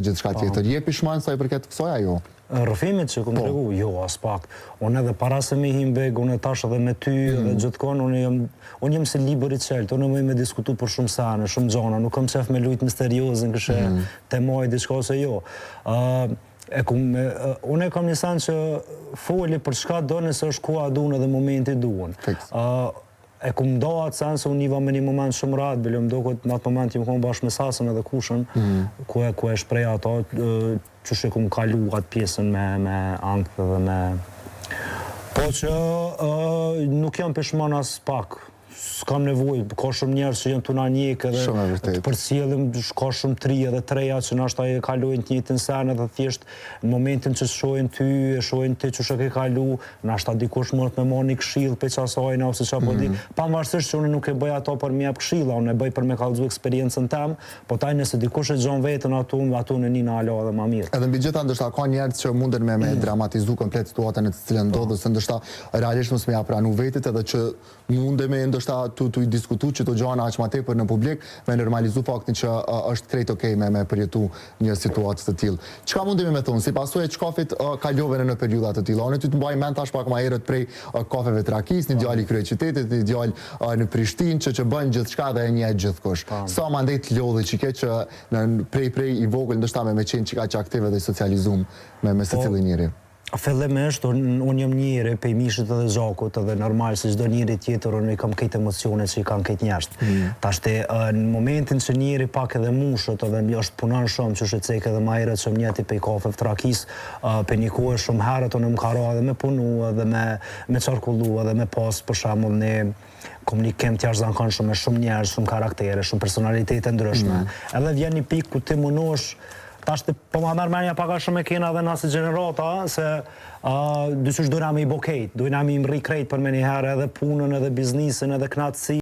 gjithçka tjetër. Je pishman sa i përket kësaj ajo? Rrëfimit që këmë tregu, jo, as pak. Unë edhe para se me himbeg, unë tash edhe me ty, edhe gjithkon, unë jem se liber i qeltë, unë me diskutu për shumë sane, shumë gjona, nuk kam qef me lujt misteriozin, këshe temoj, diçka ose jo. Unë e kam një sanë që foli për çka do nëse është ku a dunë edhe momenti dunë. E ku më do atë sen se unë iva me një moment shumë ratë, bile më do këtë në atë moment që më konë bashkë me Sasën edhe Kushën, ku e shpreja ato, që shë ku më kalu atë pjesën me ankth dhe me... Po që nuk jam pishman as pak, s'kam nevoj, ka shumë njerës që jenë të na njekë edhe të përcjellim, ka shumë tri edhe treja që nashta e kalojnë të njëjtin sen edhe thjesht në momentin që shohin ty, e shohin ti që shë ke kalu, nashta dikush mërët me marrë një këshill për qasajna ose qa po di, pavarësisht që unë nuk e bëj ato për me jap këshilla, unë e bëj për me kallëzu eksperiencën tem, po taj nëse dikush e gjon vetën atu në një ala edhe ma mirë. Edhe mbi gjitha ndështa ka njerëz që munden me dramatizu komplet situatën e të cilën ndodhë, se ndështa realisht mos me ja pranu vetit edhe që mundemi ndështa të i diskutu që të gjana aq ma tepër në publik, me normalizu faktin që është krejt okej me përjetu një situatë të tillë. Çka mundemi me thonë, si pasojë e çkafit kalove në periudha të tilla? Unë ty të mbaj mend tash pak më herët prej kafeve të Rakis, një djalë i kryeqytetit, një djalë në Prishtinë që bën gjithçka dhe e njeh gjithkush. Sa mandej të lodhi çike që prej i vogël ndoshta me qenë çika aktive dhe socializum me secilin njeri. Fillimisht, unë jam njëri pej mishit edhe Zhakut edhe normal se çdo njëri tjetër unë i kam këtë emocionet që i kam këtë njerëzit. Tashti në momentin që njëri pak edhe mushët edhe është punon shumë që shëcek edhe ma herët që mjeti pej kafeve të Rakis për një kohë shumë herët unë më karo edhe me punu edhe me qarkullu edhe me pas për shembull një komunikim të jashtëzakonshëm shumë me shumë njerëz, shumë karaktere, shumë personalitete ndryshme. Edhe vjen një pikë ku ti munosh tash po ma mërë menja paka shumë e kena dhe nasi gjenerata, se dysysh dojna me i bokejt, dojna me i mri krejt për me një herë edhe punën, edhe biznisin, edhe knatësi.